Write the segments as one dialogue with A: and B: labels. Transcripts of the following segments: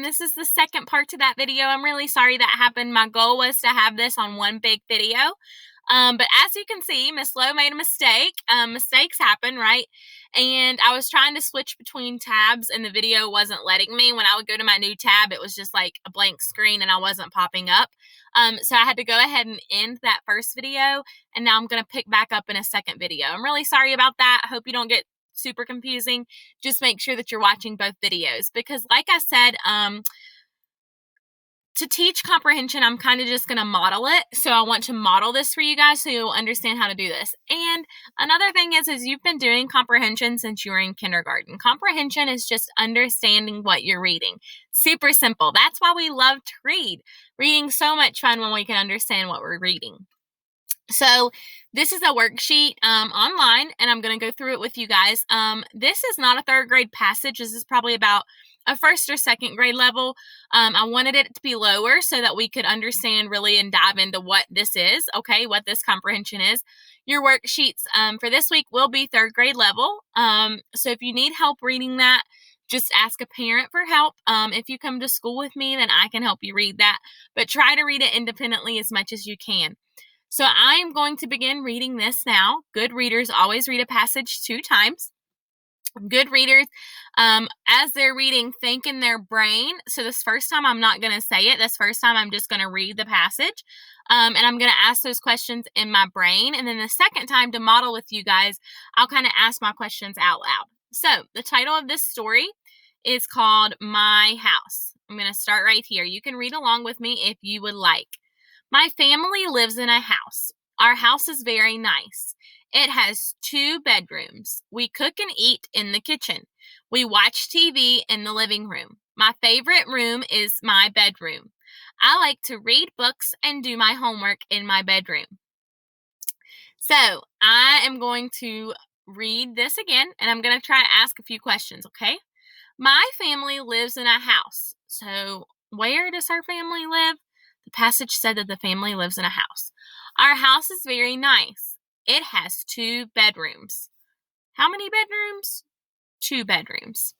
A: This is the second part to that video. I'm really sorry that happened. My goal was to have this on one big video. But as you can see, Miss Lowe made a mistake. Mistakes happen, right? And I was trying to switch between tabs and the video wasn't letting me. When I would go to my new tab, it was just like a blank screen and I wasn't popping up. So I had to go ahead and end that first video, and now I'm going to pick back up in a second video. I'm really sorry about that. I hope you don't get super confusing. Just make sure that you're watching both videos, because like I said, to teach comprehension, I'm kind of just going to model it. So I want to model this for you guys so you'll understand how to do this. And another thing is you've been doing comprehension since you were in kindergarten. Comprehension is just understanding what you're reading. Super simple. That's why we love to read. Reading's so much fun when we can understand what we're reading. So this is a worksheet online, and I'm going to go through it with you guys. This is not a third grade passage. This is probably about a first or second grade level. I wanted it to be lower so that we could understand really and dive into what this is, okay, what this comprehension is. Your worksheets for this week will be third grade level. So if you need help reading that, just ask a parent for help. If you come to school with me, then I can help you read that. But try to read it independently as much as you can. So I am going to begin reading this now. Good readers always read a passage 2 times. Good readers, as they're reading, think in their brain. So this first time, I'm not going to say it. This first time, I'm just going to read the passage. And I'm going to ask those questions in my brain. And then the second time, to model with you guys, I'll kind of ask my questions out loud. So the title of this story is called My House. I'm going to start right here. You can read along with me if you would like. My family lives in a house. Our house is very nice. It has 2 bedrooms. We cook and eat in the kitchen. We watch TV in the living room. My favorite room is my bedroom. I like to read books and do my homework in my bedroom. So I am going to read this again, and I'm going to try to ask a few questions, okay? My family lives in a house. So where does our family live? The passage said that the family lives in a house. Our house is very nice. It has 2 bedrooms. How many bedrooms? 2 bedrooms.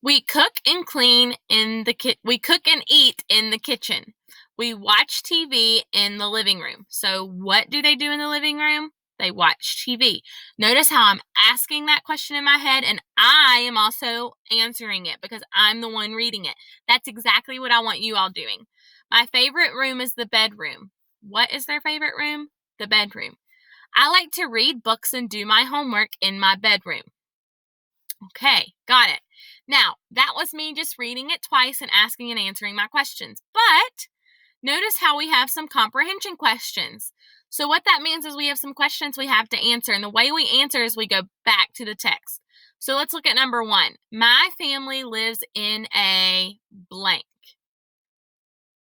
A: We cook and clean in the we cook and eat in the kitchen. We watch TV in the living room. So what do they do in the living room? They watch TV. Notice how I'm asking that question in my head, and I am also answering it because I'm the one reading it. That's exactly what I want you all doing. My favorite room is the bedroom. What is their favorite room? The bedroom. I like to read books and do my homework in my bedroom. Okay, got it. Now, that was me just reading it twice and asking and answering my questions. But notice how we have some comprehension questions. So what that means is we have some questions we have to answer. And the way we answer is we go back to the text. So let's look at number 1. My family lives in a blank.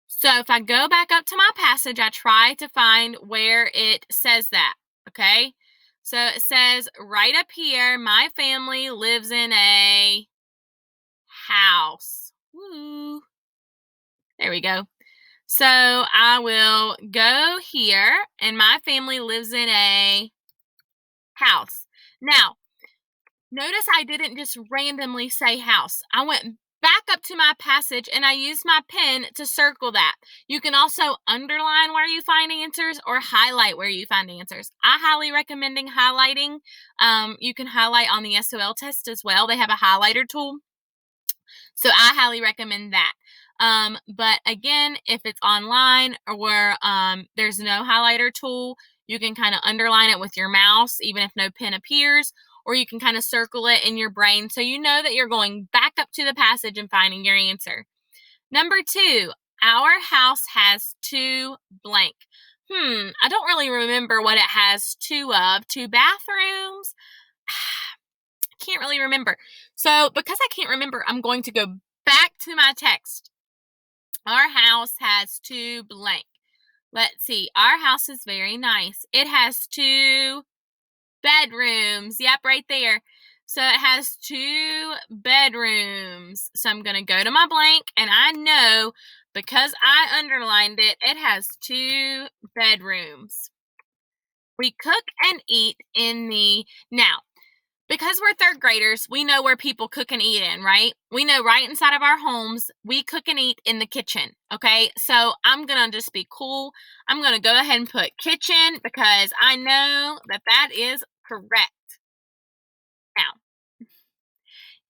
A: So if I go back up to my passage, I try to find where it says that, okay? So it says right up here, my family lives in a house. Woo. There we go. So I will go here, and my family lives in a house. Now, notice I didn't just randomly say house. I went back up to my passage and I used my pen to circle that. You can also underline where you find answers or highlight where you find answers. I highly recommend highlighting. You can highlight on the SOL test as well. They have a highlighter tool. So I highly recommend that. But again, if it's online or where there's no highlighter tool, you can kind of underline it with your mouse, even if no pen appears. Or you can kind of circle it in your brain so you know that you're going back up to the passage and finding your answer. Number 2, our house has 2 blank. I don't really remember what it has 2 of. 2 bathrooms? Can't really remember. So because I can't remember, I'm going to go back to my text. Our house has 2 blank. Let's see. Our house is very nice. It has 2 bedrooms. Yep, right there. So it has 2 bedrooms. So I'm going to go to my blank, and I know because I underlined it, it has 2 bedrooms. We cook and eat in the... Now, Because we're third graders, we know where people cook and eat in, right? We know right inside of our homes, we cook and eat in the kitchen, okay? So I'm going to just be cool. I'm going to go ahead and put kitchen because I know that that is correct. Now,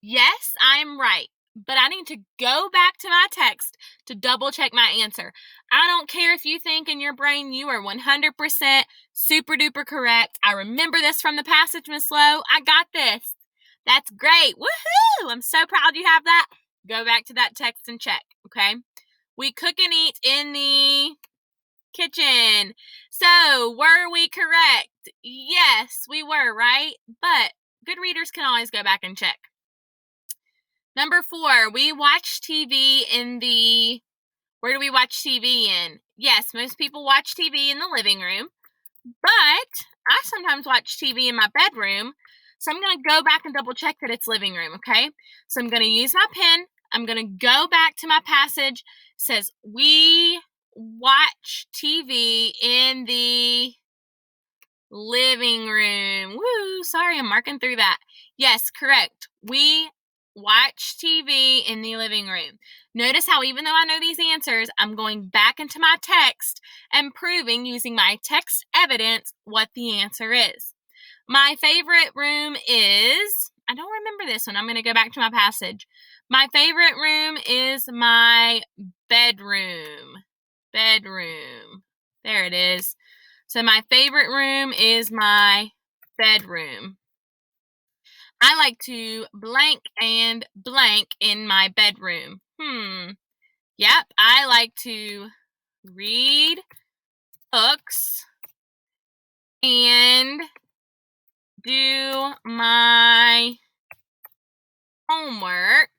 A: yes, I'm right, but I need to go back to my text to double check my answer. I don't care if you think in your brain you are 100% super duper correct. I remember this from the passage, Miss Lowe. I got this. That's great. Woohoo! I'm so proud you have that. Go back to that text and check, okay? We cook and eat in the kitchen. So, were we correct? Yes, we were, right? But good readers can always go back and check. Number 4, we watch TV in the, where do we watch TV in? Yes, most people watch TV in the living room, but I sometimes watch TV in my bedroom. So I'm going to go back and double check that it's living room, okay? So I'm going to use my pen. I'm going to go back to my passage. It says, we watch TV in the living room. Woo, sorry, I'm marking through that. Yes, correct. We watch TV in the living room. Notice how even though I know these answers, I'm going back into my text and proving using my text evidence what the answer is. My favorite room is, I don't remember this one. I'm going to go back to my passage. My favorite room is my bedroom. Bedroom. There it is. So my favorite room is my bedroom. I like to blank and blank in my bedroom. Yep, I like to read books and do my homework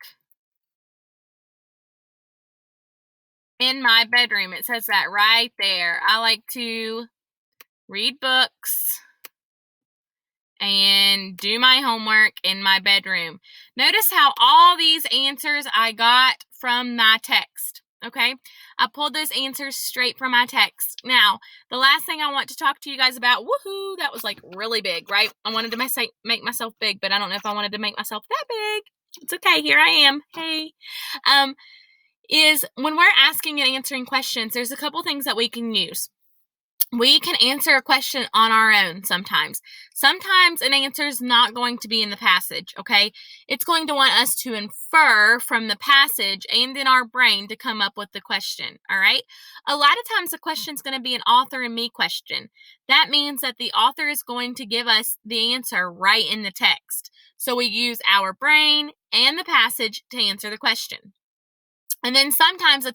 A: in my bedroom. It says that right there. I like to read books and do my homework in my bedroom. Notice how all these answers I got from my text, okay? I pulled those answers straight from my text. Now, the last thing I want to talk to you guys about, woohoo, that was like really big, right? I wanted to make myself big, but I don't know if I wanted to make myself that big. It's okay, here I am, hey. Is when we're asking and answering questions, there's a couple things that we can use. We can answer a question on our own sometimes. Sometimes an answer is not going to be in the passage, okay? It's going to want us to infer from the passage and in our brain to come up with the question, all right? A lot of times the question is going to be an author and me question. That means that the author is going to give us the answer right in the text. So we use our brain and the passage to answer the question. And then sometimes a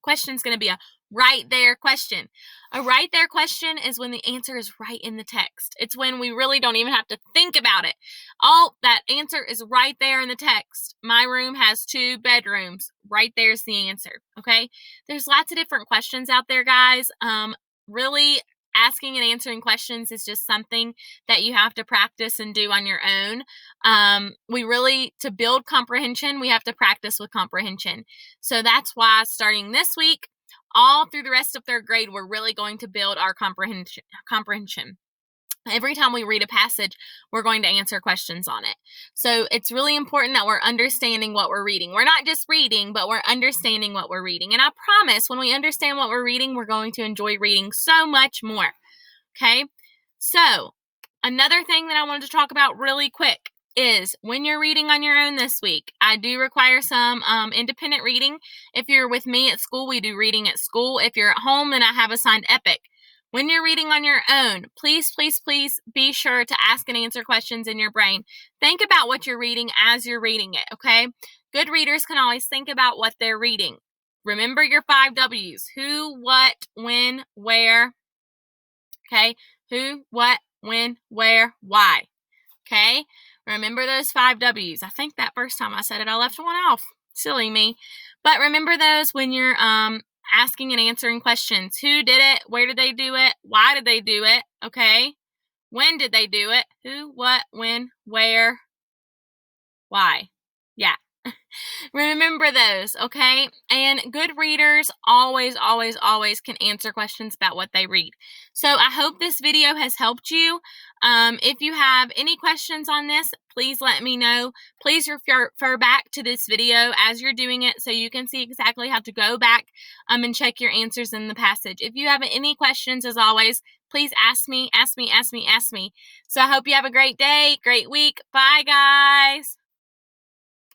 A: question is going to be a right there question. A right there question is when the answer is right in the text. It's when we really don't even have to think about it. All that answer is right there in the text. My room has 2 bedrooms. Right there's the answer, okay? There's lots of different questions out there, guys. Really asking and answering questions is just something that you have to practice and do on your own. To build comprehension, we have to practice with comprehension. So that's why starting this week, all through the rest of 3rd grade, we're really going to build our comprehension. Every time we read a passage, we're going to answer questions on it. So it's really important that we're understanding what we're reading. We're not just reading, but we're understanding what we're reading. And I promise when we understand what we're reading, we're going to enjoy reading so much more. Okay? So another thing that I wanted to talk about really quick is when you're reading on your own this week, I do require some independent reading. If you're with me at school, we do reading at school. If you're at home, then I have assigned Epic. When you're reading on your own, please, please, please be sure to ask and answer questions in your brain. Think about what you're reading as you're reading it, okay? Good readers can always think about what they're reading. Remember your 5 W's. Who, what, when, where, okay? Who, what, when, where, why, okay? Remember those 5 W's. I think that first time I said it, I left one off. Silly me. But remember those when you're asking and answering questions. Who did it? Where did they do it? Why did they do it? Okay. When did they do it? Who, what, when, where, why. Yeah. Remember those, okay? And good readers always, always, always can answer questions about what they read. So I hope this video has helped you. If you have any questions on this, please let me know. Please refer back to this video as you're doing it so you can see exactly how to go back and check your answers in the passage. If you have any questions, as always, please ask me. So I hope you have a great day, great week. Bye, guys.